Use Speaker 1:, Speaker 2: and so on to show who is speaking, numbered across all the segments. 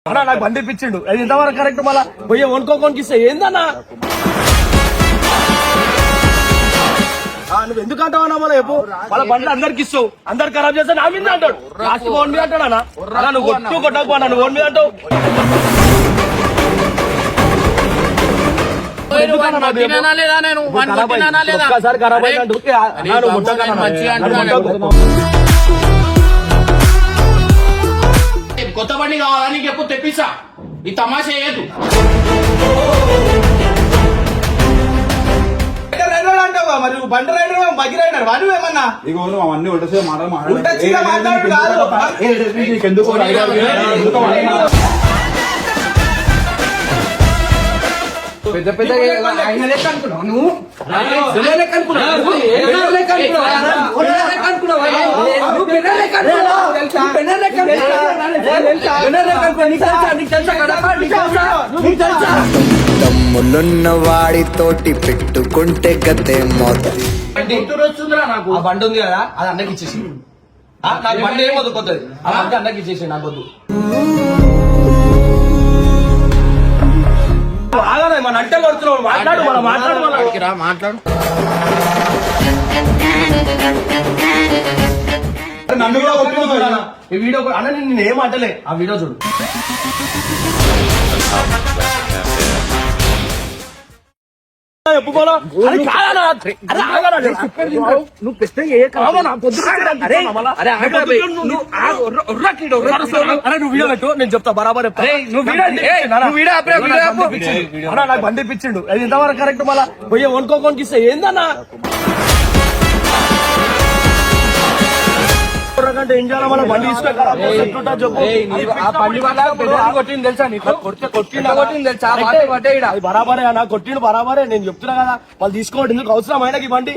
Speaker 1: అన్నా నాకు బండి ఇప్పించిండు. అది ఇంతవరకు కరెక్ట్. మళ్ళా పోయి వనుకోనికి ఇస్తే ఏందన్నా నువ్వు ఎందుకు అంటావన్నా? మళ్ళీ ఎప్పుడు వాళ్ళ బండ్లు అందరికి ఇస్తావు, అందరు ఖరాబ్ చేస్తా నా మీద అంటాడు. లాస్ట్ ఓన్ మీద అంటాడా? నువ్వు కొట్టకపోనా నువ్వు ఓన్ మీద అంటావు. ఒక్కసారి ఖరాబ్ అయినట్టు
Speaker 2: కొత్త బండి కావాలా నీకు ఎప్పుడు తెప్పిస్తా. ఈ తమాషా ఏదు
Speaker 1: మరి బండి రైడర్ బగ్గి రైడర్ వాడు ఏమన్నా
Speaker 3: అవన్నీ ఉండసే
Speaker 1: పెద్ద పెద్ద ఆయన లెక్క అనుకున్నావు నువ్వు, లెక్క అనుకున్నావు
Speaker 4: తమ్ములున్న వాడితోటి పెట్టుకుంటే గతే మొత్తం.
Speaker 1: నాకు ఆ బండి ఉంది కదా, అది అన్నకి ఇచ్చేసి. నాకు బండి ఏం వదులుకోతుంది, ఆ బండి అన్నకి ఇచ్చేసి. నాకు వద్దు మన అంటే కొడుతున్నావు. మాట్లాడు మన మాట్లాడు మాట్లాడు. నన్ను కూడా కొట్టుకున్నావు ఈ వీడియో. అన్న నేను ఏం అంటలే, ఆ వీడియో చూడు. చెప్పుకోనా నువ్వు ప్రశ్న నువ్వు వీడియో పెట్టు, నేను చెప్తా బరాబర్ చెప్తా. నాకు బండి ఇప్పించిండు. అది ఇంతవరకు కరెక్ట్. మళ్ళా పోయి వనుకోనికి ఇస్తే ఏందన్నా కంటే ఏం చేయాలి? మన బండి కొట్టింది తెలుసా నీకు? కొట్టింది తెలుసా? బరాబరే అన్న, కొట్టిండు బరాబరే. నేను చెప్తున్నా కదా, వాళ్ళు తీసుకోవడం ఎందుకు అవసరం ఆయనకి బండి?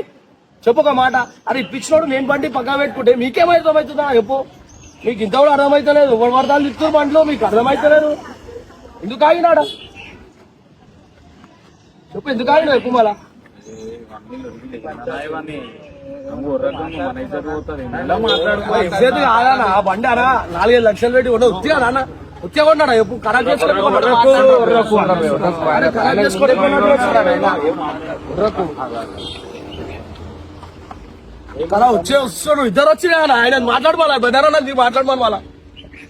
Speaker 1: చెప్పు ఒక మాట. అరే ఇప్పించినోడు నేను బండి పక్కా పెట్టుకుంటే మీకేమర్థమవుతుందా చెప్పు? మీకు ఇంత కూడా అర్థమైతలేదు. ఎవరు వర్దాలు ఇస్తున్నారు బండిలో, మీకు అర్థమైతలేదు. ఎందుకు ఆగినాడా చెప్పు? ఎందుకు ఆగినా చెప్పు మళ్ళా? కాదన్నా బండి అనా 4-5 లక్షలు పెట్టి ఉండదు. ఉత్తిగా అన్న ఉత్తిగా కొన్నాడా చెప్పు? ఖరాబ్ చేసుకోవడం కదా వస్తాడు. ఇద్దరు వచ్చినా ఆయన మాట్లాడుకోవాలా, బెదరన్నా నీకు మాట్లాడమని వాళ్ళ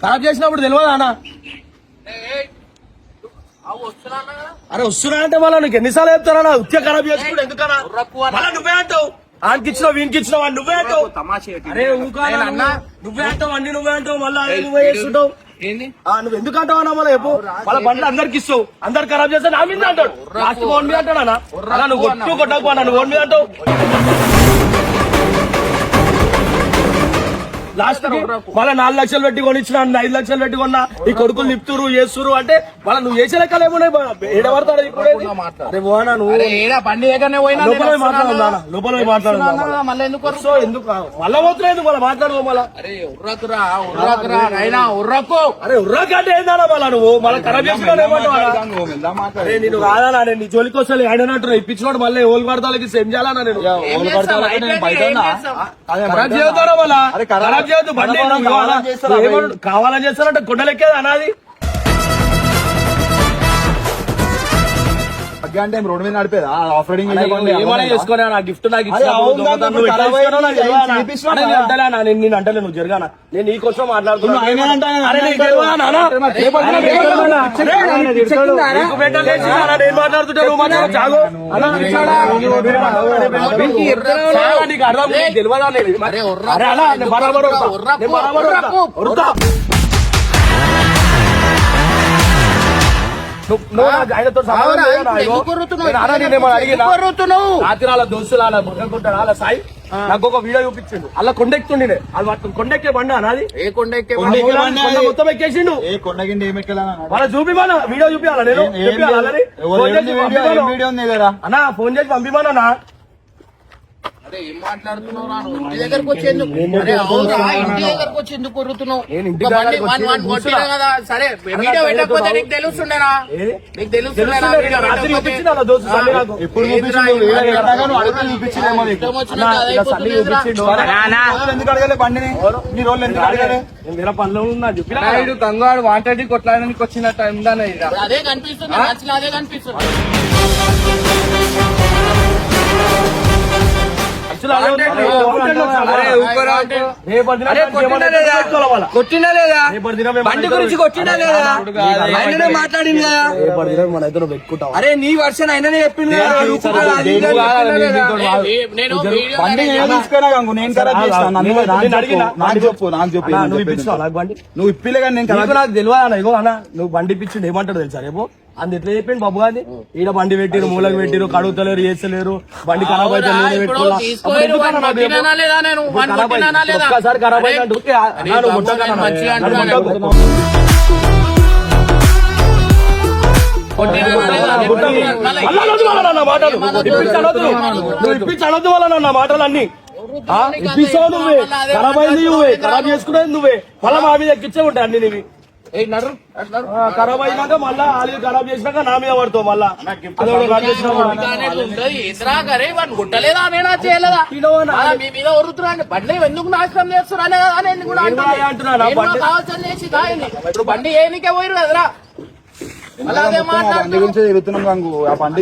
Speaker 1: ఖరాబ్ చేసినప్పుడు తెలియదా అన్న? అరే వస్తున్నా అంటే మళ్ళీ నీకు ఎన్నిసార్లు చెప్తారా? ఉత్తిగా ఖరాబ్ చేసుకుంటే ఎందుకన్నా? మళ్ళీ నువ్వే అంటావు ఆయనకి ఇచ్చినావు, వీనికి ఇచ్చినావు అని నువ్వే అంటావు. అరే అన్న నువ్వే అంటావు, అన్ని నువ్వే అంటావు, మళ్ళీ నువ్వే చేస్తుంటావు. నువ్వు ఎందుకు అంటావు అన్న? మళ్ళీ చెప్పు. వాళ్ళ బండ్లు అందరికి ఇస్తావు, అందరు ఖరాబ్ చేస్తే నా మీద అంటాడు. లాస్ట్ ఓన్ మీద అంటాడు అన్న. అలా నువ్వు కొట్టకపోనా నువ్వు ఓన్ మీద అంటావు. లాస్ట్ మళ్ళీ 4 లక్షలు పెట్టి కొనిచ్చిన, 5 లక్షలు పెట్టి కొన్నా, ఈ కొడుకులు నిప్తురు చేస్తురు అంటే మళ్ళీ నువ్వు చేసే లెక్కలు ఏమున్నాయి? ఏడబడతాడు ఇప్పుడు. అరే పోనా నువ్వు లోపల మాట్లాడు. ఎందుకు మళ్ళా పోతున్నాయి? మళ్ళీ మాట్లాడుకో మళ్ళా. అరే ఉర్రాకు అంటే ఏందన్నా మళ్ళా నువ్వు మళ్ళీ ఖరాబ్ చేసుకున్నావు ఏమంటావు? నేను కాదన్నా, నేను నీ జోలికి వస్తాను ఆడినట్టు ఇప్పించినోడు మళ్ళీ ఓలు పడతాలకి ఏం చేయాలన్నా? నేను ఖరాబ్ చేస్తాడా మళ్ళా? ఖరాబ్ చేయొద్దు బండి. కావాలని చేస్తారంటే గుండెలెక్కేది అనాది.
Speaker 3: రోడ్ మీద నడిపేదా ఆఫ్ రైడింగ్
Speaker 1: ఏమైనా చేసుకున్నా? నా గిఫ్ట్ నాకు నేను అంటలే, నువ్వు జరగానా? నేను నీ కోసం మాట్లాడుతున్నా. నేను మాట్లాడుతుంటా నువ్వు మాట్లాడు చాగు. నీకు అర్థం తెలియదా? అరే అలా బరాబర్ ఆయనతో రాత్రి దోస్తులు అలా బొగ్గకుంటాడు అలా సాయి నాకు ఒక వీడియో చూపించిండు. అలా కొండెక్తుండే, అది కొండెక్కే బండి అన్నది. మొత్తం ఎక్కేసిండు. వాళ్ళ చూపిమన్నా వీడియో చూపించాలా? నేను అన్న ఫోన్ చేసి పంపిమన్నా.
Speaker 2: అరే ఏం మాట్లాడుతున్నావు రా నువ్వు? ఇంటి దగ్గరకు వచ్చి ఎందుకు? అరే అవునురా, ఇంటి దగ్గరకు వచ్చి ఎందుకు కొరుతున్నావు?
Speaker 1: నేను ఇంటి
Speaker 2: ఒక బండి
Speaker 1: దగ్గరకు
Speaker 2: వాన్
Speaker 1: వచ్చి
Speaker 2: కొట్టినా కదా, సరే వీడియో పెట్టకపోతే నీకు తెలుస్తుండేనా? నీకు తెలుస్తుండేనా? వీడియో
Speaker 1: రాత్రి
Speaker 2: పెట్టకపోతే?
Speaker 1: చూపించింది అలా దోస్తు సండే నాకు.
Speaker 3: ఎప్పుడు
Speaker 2: ఏందిరా
Speaker 3: చూపించిండు?
Speaker 2: ఇలా
Speaker 3: వీడియో పెట్టాక నువ్వు అడిగితే చూపించిందేమో నీకు.
Speaker 2: ఇష్టం వచ్చినట్టు అది
Speaker 1: ఇలా సండే
Speaker 2: అయిపోతుంది ఏందిరా?
Speaker 1: చూపించిండు.
Speaker 3: రోజులు ఎందుకు అడగలే బండిని? నీ రోజులు ఎందుకు అడగలే?
Speaker 1: నేను వేరే పనిలో ఉన్నా చెప్పినా
Speaker 5: నాయుడు గంగాడు వాంటెడ్ కొట్లాడడానికి వచ్చిన టైం దానే ఇక.
Speaker 2: ఇప్పుడు అదే కనిపిస్తుంది, నచ్చిన అదే కనిపిస్తుంది.
Speaker 5: అరే ఊరుకోరా.
Speaker 1: రేపటి
Speaker 5: అరే కొట్టినా లేదా? కొట్టినా లేదా? బండి గురించి కొట్టినా లేదా? ఆయననే మాట్లాడింది కదా.
Speaker 1: మన ఇద్దరు పెట్టుకుంటాం.
Speaker 5: అరే నీ వర్షన్ ఆయననే చెప్పింది కదా. ఊరుకోరా, అది ఇది అని చెప్తున్నా లేదా?
Speaker 2: నేను వీడియో
Speaker 3: బండి నేను తీసుకురా గంగు, నేను ఖరాబ్ చేసిన. నాకు చెప్పు
Speaker 1: నువ్వు ఇప్పించావు నాకు బండి.
Speaker 3: నువ్వు ఇప్పిలే కానీ నేను
Speaker 1: నీకు
Speaker 3: ఖరాబ్
Speaker 1: నాకు తెలియదు అన్న. ఇగో అన్న నువ్వు బండి ఇప్పించిండు ఏమంటాడు తెలుసా రేపు అందు ఎట్లా చెప్పిండు బాబు గాని ఈడ బండి పెట్టిరు మూలకు పెట్టిరు కడుగుతలేరు చేస్తలేరు బండి ఖరాబ్ అయితే నేనే పెట్టుకోవాలా
Speaker 2: తీసుకోవాలి లేదా? నేను వాడిని కొట్టినానా లేదా?
Speaker 1: ఒక్కసారి ఖరాబ్
Speaker 2: అరే,
Speaker 1: అయితే
Speaker 2: అరే బాబు, నేను మంచిగా అంటున్నాను. కొట్టినానా లేదా?
Speaker 1: మాటలు నువ్వు ఇప్పించనొద్దు వాళ్ళ నా మాటలు అన్ని ఇప్పిస్తావు నువ్వే ఖరాబ్ అయింది నువ్వే ఖరాబ్ చేసుకునేది నువ్వే మళ్ళీ మా మీద ఎక్కిచ్చే ఉంటాయి అన్ని నీవి ఖరాబ్ అయినాక మళ్ళా వాళ్ళు ఖరాబ్ చేసినాక నా మీద పడతావు మళ్ళా
Speaker 2: కొట్టలేదా నేనా చేయలేదా? మీ మీద వరుతున్నా బండి ఎందుకు నాశనం చేస్తున్నా అని ఎందుకు కూడా
Speaker 1: అంటున్నా
Speaker 2: కావాల్సిన చేసి దాయింది. ఇప్పుడు బండి ఏనికే పోయిరు కదరా, అలాగే
Speaker 3: బండి
Speaker 2: మాట్లాడుతున్నావు.
Speaker 3: గురించి తిరుగుతున్నాం గంగు. ఆ బండి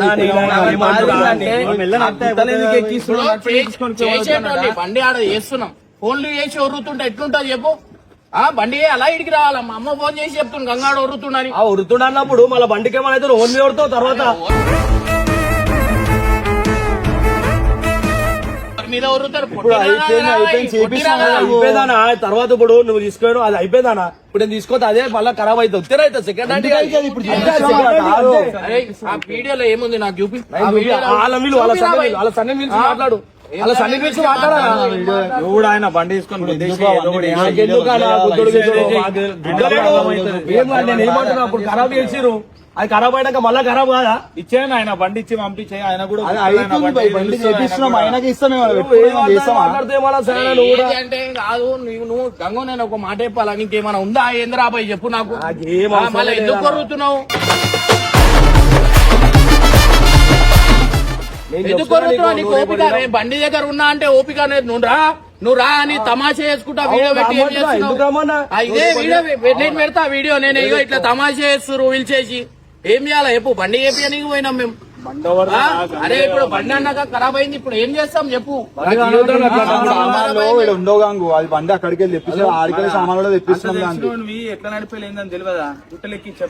Speaker 2: చేసేటోళ్ళు బండి ఆడ చేస్తున్నాం, ఫోన్లు చేసి వరుతుంటే ఎట్లుంటది చెప్పు? ఆ బండి అలా ఇడికి రావాలా? మా అమ్మ ఫోన్ చేసి చెప్తుంది గంగాడు వరుతుండని.
Speaker 1: ఆ ఉరుతుడు అన్నప్పుడు మళ్ళీ బండికి ఏమైనా అయితే ఓన్ మీద కొడతావు తర్వాత
Speaker 2: మీద వరుతారు
Speaker 1: అయిపోయిందానా తర్వాత ఇప్పుడు నువ్వు తీసుకోను అది అయిపోయిందానా ఇప్పుడు నేను తీసుకోతే అదే మళ్ళీ ఖరాబ్ అవుతుంది ఉత్తరైతే సెకండ్ హ్యాండ్
Speaker 2: ఆ వీడియోలో ఏముంది నాకు చూపి.
Speaker 1: వాళ్ళ వీళ్ళు వాళ్ళ సన్ని వీళ్ళు వాళ్ళ సన్ని పిలిచి మాట్లాడు వాళ్ళ సన్ని పిలిచి మాట్లాడాలా
Speaker 5: ఎవడు ఆయన బండి తీసుకొని
Speaker 1: నేను ఏమంటున్నా అప్పుడు ఖరాబ్ చేసిరు అది ఖరాబ్ అయినాక మళ్ళా ఖరాబ్ కాదా
Speaker 5: ఇచ్చాను ఆయన బండి ఇచ్చి పంపించే ఆయన కూడా
Speaker 3: అది అయితుంది భయ్, బండి చేపిస్తున్నాం ఆయనకి ఇస్తాం
Speaker 1: మాట్లాడితే మళ్ళా సరే నువ్వు కూడా
Speaker 2: అంటే కాదు నువ్వు గంగో నేను ఒక మాట చెప్పాలా? నీకేమైనా ఉందా? ఏందిరా బాయ్ చెప్పు నాకు.
Speaker 1: నాకేం అవసరం
Speaker 2: మళ్ళీ
Speaker 1: లేదు
Speaker 2: ఎందుకు
Speaker 1: అన్న.
Speaker 2: కొరుతున్నావు?
Speaker 1: నేను
Speaker 2: ఎందుకు
Speaker 1: చెప్తున్నా
Speaker 2: కొరుతున్నావు? నీకు
Speaker 1: నీకు
Speaker 2: ఓపిక రే, బండి దగ్గర ఉన్నా అంటే ఓపిక అనేది నువ్వు రా అని తమాషా చేసుకుంటా వీడియో పెట్టి ఏం
Speaker 1: ఎందుకు
Speaker 2: చేస్తున్నావు?
Speaker 1: రమ్మన్నా?
Speaker 2: ఇదే వీడియో నేను పెడతా వీడియో. నేను ఇగో ఇట్లా తమాషా చేస్తున్నారు వీల్చేసి ఏం చేయాలా చెప్పు? బండి చేపియడానికి పోయినాం మేము. ఆ? అరే ఇప్పుడు బండి అన్నాక ఖరాబ్ అయింది, ఇప్పుడు ఏం చేస్తాం చెప్పు?
Speaker 3: సామాన్లు ఉండవు గంగు. అది బండి అక్కడికి వెళ్ళి తెప్పిస్తాం, ఆడికెళ్ళి సామాన్లు కూడా తెప్పిస్తున్నాం దానికి.
Speaker 5: ఎట్లా నడిపేలేదని తెలియదా? గుట్టలెక్కిచ్చే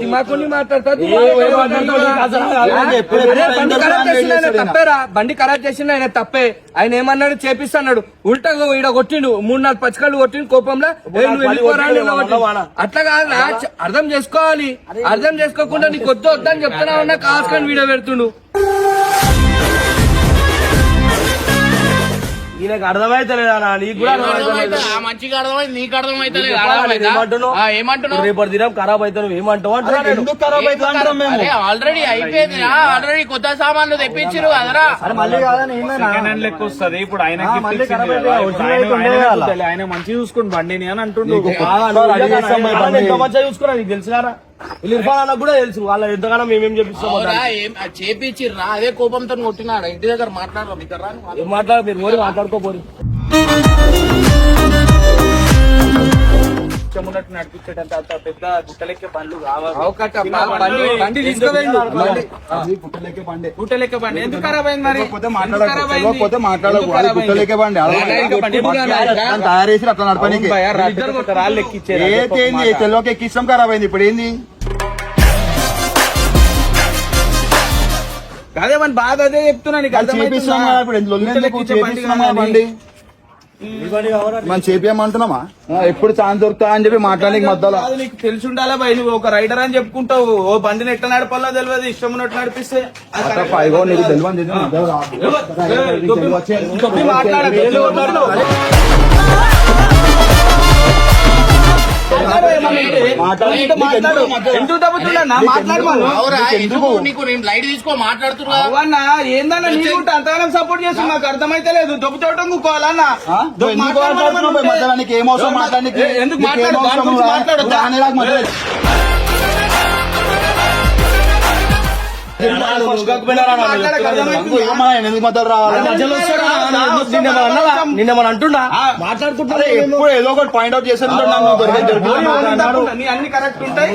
Speaker 5: దిమాకుని తప్పేరా? బండి ఖరాబ్ చేసిండు ఆయన తప్పే. ఆయన ఏమన్నాడు? చేపిస్తున్నాడు. ఉల్టా ఈడ కొట్టిండు 3-4 పచ్చకళ్ళు కొట్టిండు కోపంలో. నువ్వు వెళ్ళిపోరా అని ఇలా కొట్టిండు. అట్లా కాదు, అర్థం చేసుకోవాలి. అర్థం చేసుకోకుండా నీకు వద్దు వద్దని చెప్తున్నా ఉన్నా కాసుకొని వీడియో పెడుతుండు.
Speaker 1: ఈయనకు అర్థమైతలేదా నీకు కూడా అర్థమైతలేదు
Speaker 2: ఆ మంచిగా అర్థమైంది, నీకు అర్థమైతే
Speaker 1: ఏమంటున్నావు రేపటి దినం ఖరాబ్ అవుతావు ఏమంటావు అంటున్నా నేను.
Speaker 3: ఎందుకు ఖరాబ్ అవుతుంది అంటాం మేము?
Speaker 2: ఆల్రెడీ అయిపోయింది. ఆల్రెడీ కొత్త సామాన్లు తెప్పించారు కదరా.
Speaker 3: మళ్ళీ కాదని
Speaker 5: సెకండ్ హ్యాండ్ లెక్క వస్తుంది. ఇప్పుడు ఆయన
Speaker 3: మళ్ళీ ఖరాబ్ అయితే original అయితే ఉండేది కదా.
Speaker 5: ఆయన మంచిగా చూసుకుని బండిని అని అంటుండు.
Speaker 1: ఎంత మంచిగా చూసుకున్నా నీకు తెలుసు కదా వీళ్ళు ఇర్ఫాన్ అన్నకు కూడా తెలుసు వాళ్ళ ఎంతగానో మేమేం చెప్పిస్తామో
Speaker 2: చేపించిర్రా అదే కోపంతో కొట్టినాడు. ఇంటి దగ్గర మాట్లాడరా మీ దగ్గర
Speaker 1: ఏం మాట్లాడ మీరు పోయి మాట్లాడుకోపోరు
Speaker 5: ఉన్నట్టు నడిపించేటంత అంత పెద్ద గుట్టలెక్కే బండ్లు కావాలి. బండి తీసుకోవేయండి. గుట్టలెక్కే బండి ఎందుకు ఖరాబ్ అయింది మరి?
Speaker 3: తెలియకపోతే మాట్లాడకు. అది గుట్టలేకే బండి తయారు చేసి అట్లా నడపడానికి
Speaker 5: రాళ్ళు ఎక్కిచ్చారు.
Speaker 3: ఏంది తెలియక ఎక్కిస్తాం, ఖరాబ్ అయింది. ఇప్పుడు ఏంది?
Speaker 5: అదే మన బాధ అదే చెప్తున్నా నీకు.
Speaker 3: చేపిస్తున్నాం కదా, ఇప్పుడు ఎందుకు చేపిస్తున్నాం కదా బండి. మనం చేపియమంటున్నామా? ఎప్పుడు ఛాన్స్ దొరుకుతా అని చెప్పి మాట్లాడడానికి మధ్యలో
Speaker 5: నీకు తెలిసి ఉండాలా భయ్. నువ్వు ఒక రైడర్ అని చెప్పుకుంటావు. ఓ బండిని ఎట్లా నడపాలో తెలియదు, ఇష్టం ఉన్నట్టు నడిపిస్తే
Speaker 3: నీకు తెలియదు మాట్లాడుతుంటే
Speaker 5: మాట్లాడు ఎందుకు తప్పుతున్నా మాట్లాడు మనం
Speaker 2: అవురా,
Speaker 3: ఎందుకు?
Speaker 2: నీకు నేను లైట్ తీసుకో మాట్లాడుతున్నా
Speaker 5: అన్న ఏందన్నా నీకు అంతగానం సపోర్ట్ చేస్తున్నా నాకు అర్థమైతే లేదు దొబ్బు చోటం కూకోవాలన్నా
Speaker 3: ఎందుకు మాట్లాడుతున్నావు మధ్యలో? నీకు ఏం అవసరం మాట్లాడడానికి?
Speaker 5: ఎందుకు
Speaker 3: నీకు ఏం
Speaker 5: మాట్లాడు? దాని
Speaker 3: అవసరం
Speaker 5: గురించి
Speaker 3: రా?
Speaker 5: మాట్లాడొద్దా?
Speaker 3: దాని నాకు మధ్యలో ఎందుకు మధ్యలో రావాలి?
Speaker 1: మధ్యలో వస్తాడా? నిన్నేమన్నా అంటుండా?
Speaker 3: అరే ఎప్పుడు ఏదో ఒకటి పాయింట్ అవుట్ చేసేది నన్ను
Speaker 5: నీ అన్ని కరెక్ట్ ఉంటాయి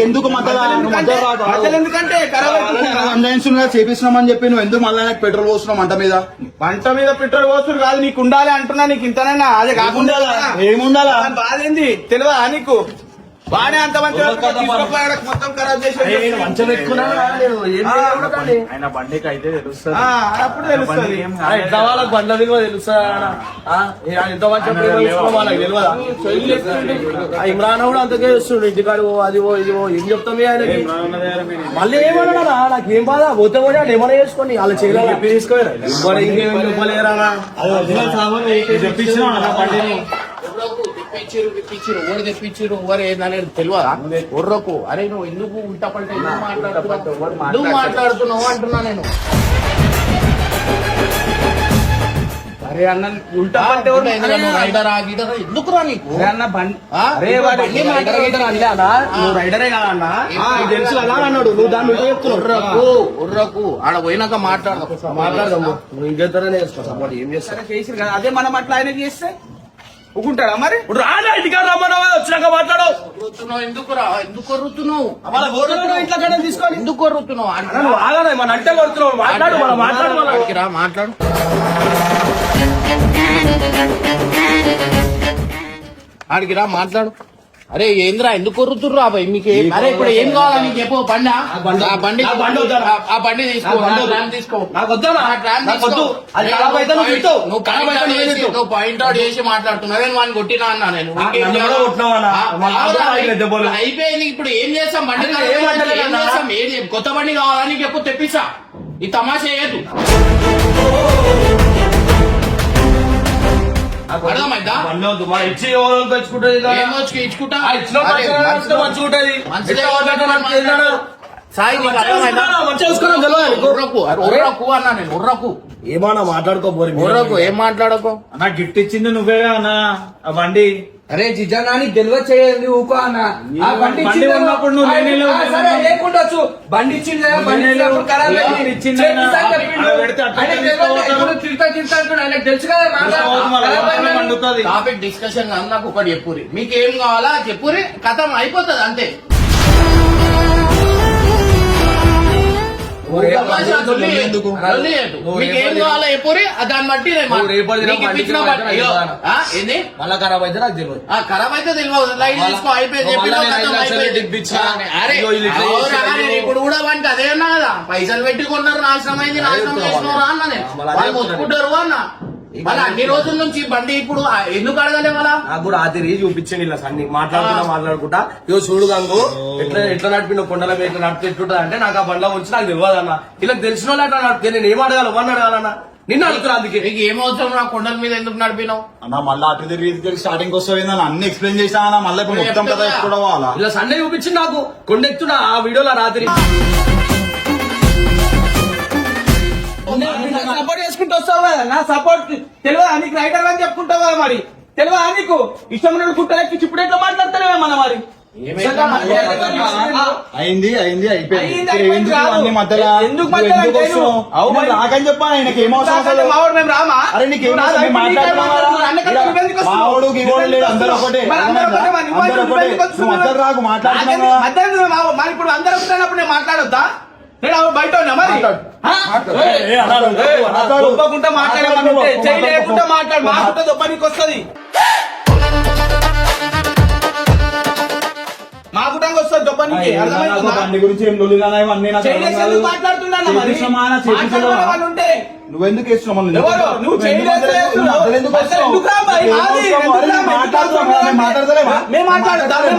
Speaker 3: ఎందుకు మధ్యలో
Speaker 5: ఎందుకంటే
Speaker 3: చేపిస్తున్నామని చెప్పి నువ్వు ఎందుకు మళ్ళీ పెట్రోల్ పోస్తున్నావు మంట మీద?
Speaker 5: పంట మీద పెట్రోల్ పోస్తుడు కాదు నీకు ఉండాలి అంటున్నా నీకు ఇంతనైనా అదే కాకుండా
Speaker 3: ఏముండాలా?
Speaker 5: బాధ ఏంది తెలియదా నీకు బానే అంత మంచి మొత్తం ఖరాబ్ చేసి
Speaker 1: మంచం పెట్టుకున్నానా? నేను ఏం చేయకూడదు కానీ.
Speaker 6: ఆయన బండికి అయితే తెలుస్తుంది.
Speaker 5: అప్పుడు తెలుస్తుంది
Speaker 1: ఎట్లా వాళ్ళకి బండ్ల విలువ తెలుసా? ఎంత మంచి ప్రేమ చూసుకో వాళ్ళకి తెలియదా? ఆ ఇమ్రాన్ కూడా అంతకే వస్తుండు ఇంటికాడు అదివో ఇదివో ఏం చెప్తాం ఆయనకి? మళ్ళీ ఏమన్నా నాకేం బాధ పోతే కూడా ఏమైనా చేసుకొని వాళ్ళ చేయాలి తీసుకోవాలి ఇంకేం చెప్పలేరా?
Speaker 2: తెప్పించారు ఎవరు తెప్పించారు ఎవరు ఏందనేది తెలియదా? ఒర్రకు అరే నువ్వు ఎందుకు ఉల్టా పల్టా ఎందుకు మాట్లాడుతున్నావు అంటున్నా నేను.
Speaker 5: అరే అన్న ఉల్టా అంటే
Speaker 2: రైడరా గీడరా ఎందుకురా నీకు?
Speaker 5: అన్న బండి
Speaker 2: ఆ?
Speaker 5: అరే వాడు
Speaker 2: బండి రైడర్ అనలే అన్నా?
Speaker 1: నువ్వు రైడరే కదా అన్న? తెలుసు కదా అన్నాడు. నువ్వు దాన్ని ఉంటే చెప్తున్నావు.
Speaker 2: ఉర్రకు ఆడ పోయినాక
Speaker 1: మాట్లాడదాము. నువ్వు ఇంకెంతనే చేసుకో సపోర్ట్ ఏం చేస్తా?
Speaker 5: చేసి కదా అదే మనం అట్లా ఆయనకి చేస్తే ఊకుంటాడా మరి?
Speaker 1: ఇప్పుడు రాదా ఇంటికాడ రమ్మన్నావా? వచ్చినాక మాట్లాడు.
Speaker 2: ఎందుకురా ఎందుకు కొరుతున్నావు?
Speaker 1: ఇంట్లో కన్నా తీసుకొని
Speaker 2: ఎందుకు కొరుతున్నావు?
Speaker 1: నువ్వు ఆగనే మన అంటే కొడుతున్నావు. మాట్లాడు మనం మాట్లాడు.
Speaker 2: మాట్లాడు ఆడికి రా మాట్లాడు. అరే ఏంద్రా ఎందుకు కొరుతుర్రా అబ్బాయి మీకు? అరే ఇప్పుడు ఏం కావాలా నీకు చెప్పు? బండి ఆ బండి తీసుకో. తీసుకో
Speaker 1: నాకు వద్దా? నాకు వద్దు. అది ఖరాబ్ అయితే నువ్వు తిట్టు.
Speaker 2: నువ్వు పాయింట్ అవుట్ చేసి మాట్లాడుతున్నావు. వాడిని కొట్టినా అన్నా నేను.
Speaker 1: నన్ను కూడా కొట్టినావా అన్న?
Speaker 2: అయిపోయింది. ఇప్పుడు ఏం చేస్తాం? బండి ఏం చేస్తాం? ఏది కొత్త బండి కావాలా నీకు ఎప్పుడు తెప్పిస్తా. ఈ తమాషా చేయదు. అర్థమైందా?
Speaker 1: ఇచ్చి తెచ్చుకుంటుంది
Speaker 2: ఇచ్చుకుంటా సాయి నీకు అర్థమైందా? ఉర్రకు అన్నా నేను. ఉర్రకు
Speaker 1: ఏమన్నా మాట్లాడుకోబోరి.
Speaker 2: ఉర్రకు ఏం మాట్లాడకో.
Speaker 6: అన్న గిఫ్ట్ ఇచ్చింది నువ్వే అన్న ఆ బండి.
Speaker 5: అరే జిజానాని తెలివ చేయండి ఊకో అన్న. ఆ బండి
Speaker 6: బండి ఉన్నప్పుడు నువ్వు నేనే లేవు.
Speaker 5: సరే లేకుండొచ్చు. బండి ఇచ్చింది కదా, బండి ఇచ్చినప్పుడు ఖరాబ్ అయింది.
Speaker 6: ఇచ్చింది ఆయన.
Speaker 5: చెప్పిండు.
Speaker 6: అలా పెడితే అట్లా
Speaker 5: ఆయనకి
Speaker 6: తీసుకోవద్దు.
Speaker 5: తెలియదు. ఇప్పుడు తిడతా అంటున్నాడు. ఆయనకి తెలుసు కదా
Speaker 6: తీసుకోవద్దు మళ్ళా.
Speaker 5: ఖరాబ్ అయిందని.
Speaker 6: మండుతుంది.
Speaker 2: టాపిక్ డిస్కషన్ కాదు. నాకు ఒకటి చెప్పురి. మీకేం కావాలా చెప్పురి. కథం అయిపోతుంది అంతే. మీకేం కావాలా చెప్పురి. దాన్ని బట్టి ఏంది
Speaker 1: మళ్ళా ఖరాబ్ అయితే నాకు తెలియదు.
Speaker 2: ఖరాబ్ అయితే తెలియదు. లైట్ తీసుకో అయిపోయింది. ఇప్పుడు కూడా వానికి అదే అన్నా కదా, పైసలు పెట్టుకున్నారు నాశనం అయింది నాశనం చేసినారా అన్న నేను. వాళ్ళు మొత్తుకుంటారు అన్న. మళ్ళీ అన్ని రోజుల నుంచి బండి ఇప్పుడు ఎందుకు అడగలే వాళ్ళ?
Speaker 1: నాకు కూడా ఆది రీజ్ చూపించండి ఇలా సన్ని మాట్లాడుకుంటా ఇగో చూడు గంగు ఎట్లా నడిపిన కొండల మీద నడిపి ఎట్లుంటది అంటే నాకు ఆ బండ్ల వచ్చి నాకు తెలియదు అన్న. ఇలా తెలిసిన వాళ్ళు అట్లా నడిపితే నేను ఏం అడగాలి? ఎవరిని అడగాలన్నా? నిన్ను అడుగుతున్నా. అందుకే
Speaker 2: నీకు ఏమవుతాం నా కొండల మీద ఎందుకు నడిపినావు?
Speaker 3: అన్న మళ్ళీ అటు తిరిగి స్టార్టింగ్ వస్తుంది అన్ని ఎక్స్ప్లెయిన్ చేసా మళ్ళీ ఇప్పుడు మొత్తం కదా ఎప్పుడు అవ్వాలా?
Speaker 1: ఇలా సండే చూపించింది నాకు కొండెత్తున్నా ఆ వీడియోలో రాత్రి.
Speaker 5: సపోర్ట్ చేసుకుంటూ వస్తావు కదా నా సపోర్ట్ తెలియదా నీకు? రైటర్ అని చెప్పుకుంటావు కదా మరి. తెలియదా నీకు? ఇష్టం గుట్టలెక్కి ఇప్పుడు ఎట్లా మాట్లాడతానే మన మరి.
Speaker 3: అయింది అయిపోయింది.
Speaker 5: ఎందుకు మధ్యలో
Speaker 3: నాకని చెప్పాను ఆయనకి ఏమవుతుంది?
Speaker 5: మావాడు మేము రామా?
Speaker 3: అరే నీకేం మావాడు గిగోడు లేదు, అందరూ ఒకటే. మధ్యలో రాకు మాట్లాడుతున్నా.
Speaker 5: ఇప్పుడు అందరూ వస్తున్నప్పుడు నేను మాట్లాడొద్దా? నేను బయట ఉన్నా మరి దొబ్బకుండా మాట్లాడేమంటే చేయలేకుండా మాట్లాడు. మాట్లాడితే దొబ్బ నీకు వస్తుంది. మా కుటుంబం వస్తుంది దొబ్బ నీకు.
Speaker 3: బండి గురించి ఏం
Speaker 5: మాట్లాడుతున్నాను ఉంటే
Speaker 3: నువ్వెందుకు వేస్తున్నావు?
Speaker 5: నువ్వు మాట్లాడొద్దా? మేము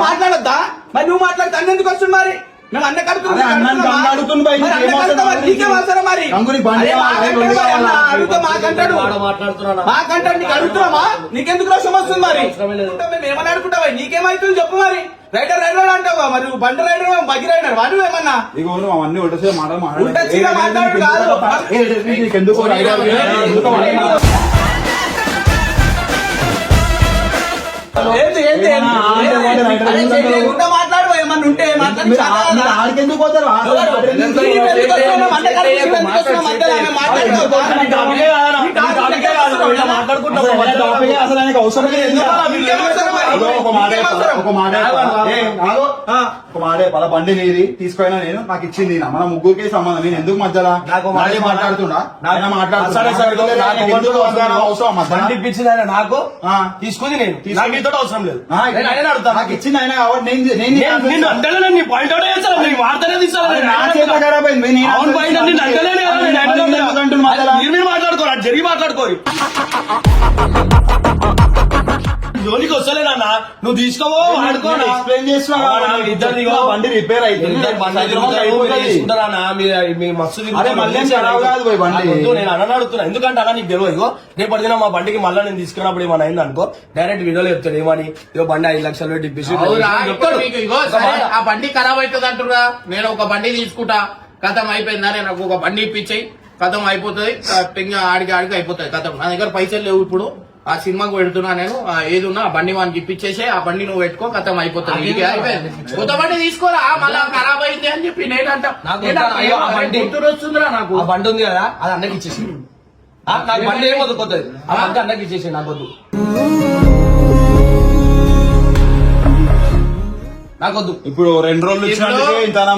Speaker 5: మాట్లాడొద్దా? మరి నువ్వు మాట్లాడితే అన్న ఎందుకు వస్తుంది మరి? మేము అన్న కడుతున్నాం,
Speaker 3: అరే అన్నాన్ని
Speaker 5: కడుతున్నామా?
Speaker 3: గంగ అడుగుతుంది భయ్,
Speaker 5: మరి
Speaker 3: నీకేం
Speaker 5: అన్న
Speaker 3: అవసరం
Speaker 5: కడతావా?
Speaker 3: నీకు?
Speaker 5: నీకేం అవసరం మరి?
Speaker 3: గంగుని బండి
Speaker 5: అరే
Speaker 3: కావాలా?
Speaker 5: మాకంటాడు
Speaker 3: రెండు
Speaker 5: మరి అన్న,
Speaker 3: కావాలా?
Speaker 5: అడిగితే మాకంటాడు.
Speaker 1: మాట్లాడుతున్నా
Speaker 5: మాకంటాడు, నీకు అడుగుతున్నామా? నీకెందుకు రోషం వస్తుంది మరి? మేము ఏమని అడుగుతావా? నీకేమైతుంది చెప్పు మరి. రైడర్ అంటావా మరి? నువ్వు బండి రైడర్, బగ్గి రైడర్ వాడు ఏమన్నా?
Speaker 3: ఇగో నువ్వు అవన్నీ ఉంటే మాటలు
Speaker 5: ఉంటే చిన్న మాట్లాడు కాదు.
Speaker 3: ఎందుకు
Speaker 5: ఏంటి ఏంటి మాట్లాడు, ఏమన్నా ఉంటే మాట్లాడు.
Speaker 3: ఆడికెందుకు పోతారు అసలు ఆయనకు అవసరం లేదు. ఒక మాటే పల బండి నీది తీసుకుపోయినా నేను, నాకు ఇచ్చింది మన ముగ్గురికి సంబంధం. నేను ఎందుకు మధ్యలో నాకే మాట్లాడుతున్నా అవసరం
Speaker 1: బండి ఇప్పించింది ఆయన నాకు తీసుకుంది నేను మీతో అవసరం లేదు
Speaker 3: నాకు ఇచ్చింది ఆయన కాబట్టి నేను
Speaker 1: అంటే నీ పాయింట్ అవుట్ చేస్తాను నీకు వార్తనే
Speaker 3: నా చేత ఖరాబ్ అయింది.
Speaker 1: మీరు మాట్లాడుకోరు జరిగి మాట్లాడుకోరు జోలికి వస్తలేదన్నా నువ్వు తీసుకోవో వాడుకో
Speaker 3: ఎక్స్ప్లెయిన్ చేస్తున్నా
Speaker 1: ఇద్దరు
Speaker 3: బండి రిపేర్
Speaker 1: నేను అన్న అడుగుతున్నా ఎందుకంటే అన్న నీకు తెలియదు ఇగో రేపటి దిన మా బండికి మళ్ళీ నేను తీసుకున్నప్పుడు ఏమన్నా అయింది అనుకో డైరెక్ట్ వీడియోలో చెప్తాడు ఏమని ఇగో బండి 5 లక్షలు పెట్టి ఇప్పించి
Speaker 2: ఆ బండి ఖరాబ్ అవుతుంది అంటున్నా. నేను ఒక బండి తీసుకుంటా, కథం అయిపోయిందా, నేను నాకు ఒక బండి ఇప్పించాయి, కథం అయిపోతుంది, ఆడికి అయిపోతుంది కథం. నా దగ్గర పైసలు లేవు ఇప్పుడు, ఆ సినిమాకు పెడుతున్నా నేను. ఏది ఉన్నా ఆ బండి వానికి ఇప్పించేసే, ఆ బండి నువ్వు పెట్టుకో, కథం అయిపోతుంది. కొత్త బండి తీసుకోరా, మళ్ళా ఖరాబ్ అయింది అని చెప్పి నేనంటా. వస్తుందిరా నాకు.
Speaker 1: ఆ బండి ఉంది కదా అది అన్నకి ఇచ్చేసి నాకు బండి ఏం వద్దు కొత్తది, ఆ బండి అన్నకి ఇచ్చేసి నాకు వద్దు నాకొద్దు.
Speaker 3: ఇప్పుడు 2 రోజులు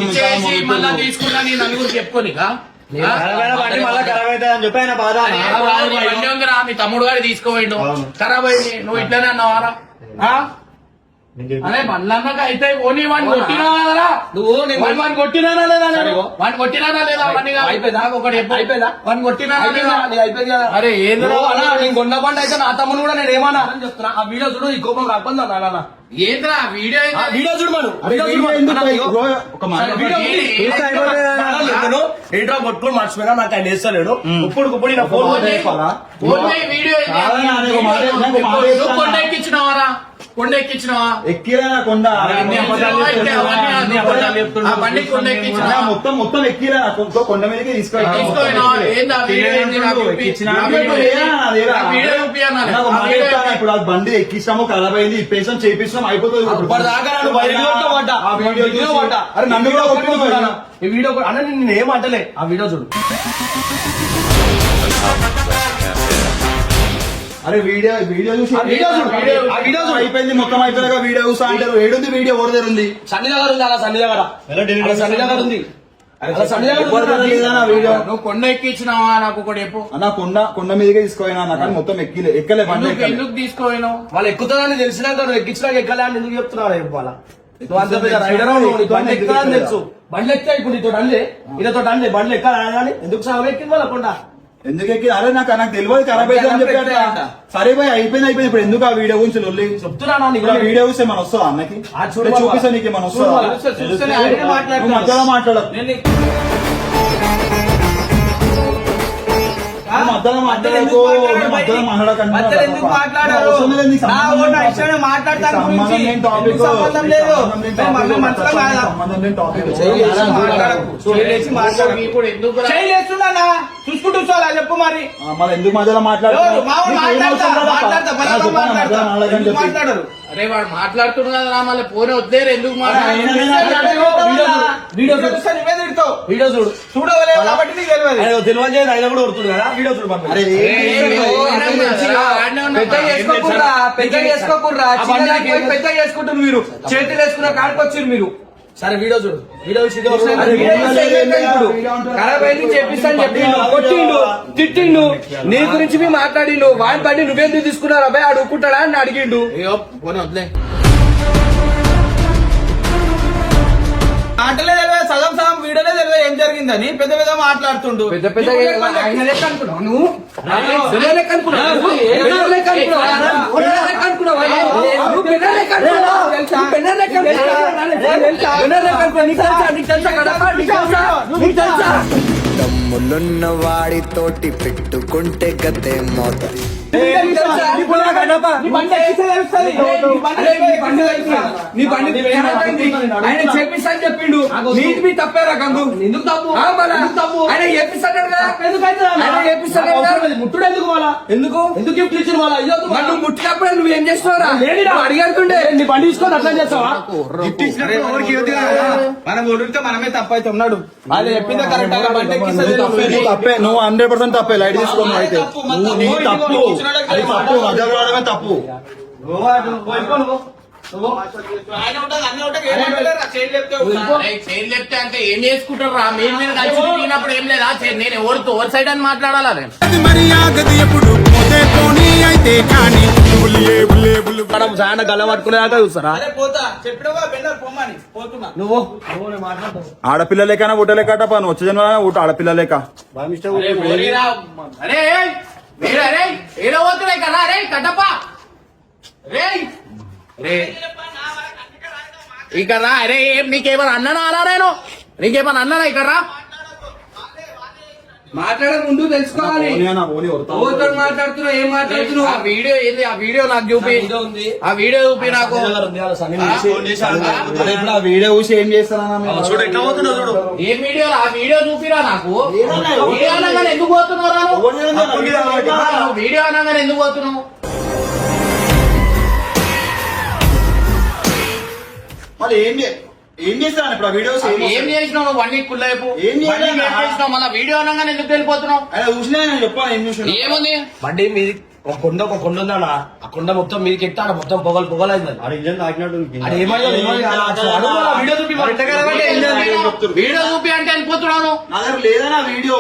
Speaker 2: ఇచ్చేసి మళ్ళా తీసుకున్నా నీ నలుగురు చెప్పుకోనికా.
Speaker 6: బండి మళ్ళీ ఖరాబ్ అవుతుంది అని చెప్పి ఆయన బాధ.
Speaker 2: బండి ఉందిరా, మీ తమ్ముడు గారు తీసుకోవేయండు, ఖరాబ్ అయింది, నువ్వు ఇట్లనే అన్నావారా? అరే బండ్లన్నాక అయితే ఓనీ వాడిని కొట్టినావా కదరా నువ్వు? వాడిని కొట్టినానా లేదా? వాడిని కొట్టినానా లేదా? అయిపోయిందా ఒకటి అయిపోయిందా? వాడిని కొట్టినానా లేదా? అయిపోయింది కదా. అరే ఏంద్రా నేను కొన్న బండి అయితే నా తమ్ముడు కూడా నేను ఏమన్నా చెప్తున్నా. ఆ వీడియో చూడు, ఈ కోపం రాకుండా నాన్న. ఏంద్రా వీడియో
Speaker 1: వీడియో చూడు ఏంట్రా కొట్టుకుని మర్చిపోయినా నాకు ఆయన వేస్తలేడు. ఇప్పుడు
Speaker 2: వీడియో కొండ ఎక్కించినవారా? కొండ ఎక్కించినవా?
Speaker 3: ఎక్కిరా కొండ
Speaker 2: బండి కొండ ఎక్కించిన
Speaker 3: మొత్తం ఎక్కిరా కొండ మీదకి ఇప్పుడు ఆ బండి ఎక్కిస్తాము, ఖరాబ్ అయింది, ఇప్పేసాం, చేపిస్తాం, అయిపోతుంది. అరే నన్ను కూడా కొట్టుకుంటున్నా
Speaker 1: ఈ వీడియో అన్న నేను ఏం అంటలే. ఆ వీడియో చూడు.
Speaker 3: అరే వీడియో చూసి అయిపోయింది, మొత్తం అయిపోయాక వీడియో చూసా అంటారు. ఏడుంది వీడియో? ఓడి దగ్గర ఉంది,
Speaker 1: సన్ని దగ్గర ఉంది. అలా సన్ని దగ్గర ఉంది.
Speaker 2: నువ్వు కొండ ఎక్కించినావా? నాకు ఒకటి చెప్పు.
Speaker 3: అన్న కొండ మీదకే తీసుకోయినా, కానీ మొత్తం ఎక్కలే బండి.
Speaker 2: ఎందుకు తీసుకోపోయినావు?
Speaker 1: వాళ్ళు ఎక్కుతారని తెలిసినాక నువ్వు ఎక్కించినాక ఎక్కలే అని ఎందుకు చెప్తున్నావు? చెప్పాలా నువ్వు అంత పెద్ద రైడర్ బండి ఎక్కుతారని తెలుసు. బండ్లు ఎక్కా ఇప్పుడు నీతో అండే ఇదతో అండే బండ్లు ఎక్కాలి కానీ ఎందుకు సాగు ఎక్కింది వాళ్ళ కొండ
Speaker 3: ఎందుకు ఎక్కి? అరే నాకు తెలియదు ఖరాబ్ అయితే అని చెప్పి సరే భయ్ అయిపోయింది. ఇప్పుడు ఎందుకు ఆ వీడియో గురించి లొల్లి
Speaker 1: చెప్తున్నా?
Speaker 3: వీడియో చూస్తే మన వస్తుందా అన్నకి? చూపిస్తా నీకు మన వస్తుందా? మధ్యలో మాట్లాడదు,
Speaker 5: చూసుకుంటూ చెప్పు మరి.
Speaker 3: మళ్ళీ ఎందుకు మధ్యలో మాట్లాడతారు?
Speaker 2: అరే వాడు మాట్లాడుతున్నాడు కదా, మళ్ళీ పోనీ వద్దేరు ఎందుకు
Speaker 1: వీడియో చూడు.
Speaker 5: చూడవలేదు కాబట్టి నీకు తెలియదు.
Speaker 1: తెలియదు ఆయన కూడా కొడుతుంది కదా. వీడియో చూడు.
Speaker 5: పెద్ద చేసుకోకుండా పెద్ద చేసుకుంటారు మీరు, చేతులు వేసుకున్న కాడికి వచ్చారు మీరు.
Speaker 1: సరే వీడియో చూడు. వీడియో
Speaker 5: ఖరాబ్ అయింది చెప్పిస్తాను చెప్పిండు, కొట్టిండు, తిట్టిండు, నీ గురించి మేము మాట్లాడిండు. వాడి బండి నువ్వెందుకు తీసుకున్నావు అబ్బాయి అడుగుకుంటాడా అని అడిగిండు.
Speaker 2: పోనీ వద్దులే.
Speaker 5: మాటలే తెలియదు, సగం వీడియోనే తెలియదు ఏం జరిగిందని. పెద్ద పెద్ద మాట్లాడుతుండు. పెద్ద పెద్ద ఆయన లెక్క అనుకున్నావు నువ్వు? లెక్క అనుకున్నావు తెలుసా? తెలుసా? పెన్నర్ లెక్క తెలుసా? పెన్నర్ లెక్క నీకు తెలుసా? నీకు తెలుసా కడప? నీకు తెలుసా? నీకు తెలుసా?
Speaker 4: దమ్ములున్న వాడితోటి పెట్టుకుంటే గతే మోత
Speaker 5: నీకు తెలుసా? నీ బండి ఎక్కితే తెలుస్తది. నీ బండి ఆయన చేపిస్తాను చెప్పిండు. నీది మీ తప్పేరా గంగు? ఎందుకు తప్పు? ఆయన చేపిస్తాడు కదా. ఆయన చేపిస్తాడు కదా.
Speaker 1: ముట్టుడు ఎందుకు వాళ్ళ
Speaker 5: ఎందుకు
Speaker 1: ఎందుకు గిఫ్ట్ ఇచ్చిన వాళ్ళ
Speaker 5: మరి నువ్వు ముట్టినప్పుడు నువ్వేం చేస్తున్నారా? అడిగడుతుండే
Speaker 1: నీ బండి తీసుకొని అట్లా చేస్తావా?
Speaker 6: మనం ఒడితే మనమే తప్పైతే ఉన్నాడు
Speaker 1: అది చెప్పిందే కరెక్ట్ గా బండి ఎక్కిస్తుంది.
Speaker 3: నువ్వు తప్పే, నువ్వు 100% తప్పే. లైట్ తీసుకో నువ్వు అయితే. నువ్వు నీ తప్పు, అది తప్పు, మధ్యలో రావడమే తప్పు.
Speaker 2: చైన్ చెప్తే అంటే ఏం చేసుకుంటారు రా? మీరు మీద కలిసి తిరిగినప్పుడు ఏం లేదా? నేను ఎవరితో ఓవర్ సైడ్ అని మాట్లాడాలా నేను?
Speaker 1: మనం చాలా గల్ల పట్టుకునేదాకా చూస్తారా నువ్వు
Speaker 3: ఆడపిల్ల లేకనా ఊట లేకట నువ్వు వచ్చే జన్మ ఊట ఆడపిల్ల లేక
Speaker 2: అరే ఓరిరా. అరే మీరు అరే ఏడో పోతున్నాయి కదా. అరే కట్టప్ప రే రే ఇక్కడ రా. అరే నీకేమన్నా అన్నానా అలా నేను? నీకేమన్నా అన్నానా ఇక్కడ రా?
Speaker 5: మాట్లాడే ముందు తెలుసుకోవాలి. ఓతో మాట్లాడుతున్నావు, ఏం మాట్లాడుతున్నావు?
Speaker 2: ఆ వీడియో ఏంది? ఆ వీడియో నాకు చూపి. ఆ వీడియో చూపి నాకు.
Speaker 3: ఇప్పుడు ఆ వీడియో చూసి ఏం చేస్తానా
Speaker 1: చూడు ఎట్లా పోతున్నావు చూడు.
Speaker 2: ఏం వీడియో? ఆ వీడియో చూపిరా నాకు. వీడియో అనగానే ఎందుకు పోతున్నావు? వీడియో అనగానే ఎందుకు పోతున్నావు?
Speaker 3: మళ్ళీ ఏం చేస్తాను ఇప్పుడు ఆ వీడియోస్
Speaker 2: ఏం చేసినావు నువ్వు? వన్ వీక్ కుల్లేపు
Speaker 3: ఏం చేసినావు?
Speaker 2: మళ్ళీ వీడియో అనగానే ఎందుకు వెళ్ళిపోతున్నావు?
Speaker 3: చూసినా నేను చెప్పాను ఏం చూసిన
Speaker 2: ఏముంది?
Speaker 1: బండి మీది ఒక కొండ ఉందన్న. ఆ కొండ మొత్తం మీదకి ఎక్కితే మొత్తం పొగలైంది.
Speaker 2: వీడియో చూపి అంటే వెళ్ళిపోతున్నాను.
Speaker 3: నా దగ్గర లేదనా వీడియో.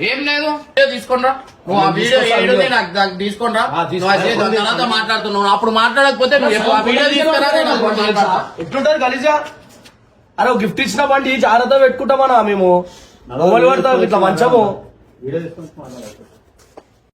Speaker 2: ఏం లేదు. వీడియో తీసుకునిరా. నువ్వు ఆ వీడియో ఏడుంది నాకు తీసుకునిరా. నువ్వు అది దాని తర్వాత మాట్లాడుతున్నావు. అప్పుడు మాట్లాడకపోతే నువ్వు చెప్పు. ఆ వీడియో తీసుకురా.
Speaker 1: ఎట్లుంటారు గలీజా? అరే ఒక గిఫ్ట్ ఇచ్చిన బండి జాగ్రత్త పెట్టుకుంటామన్నా మేము. మొబైల్ పడతాం ఇట్లా మంచము.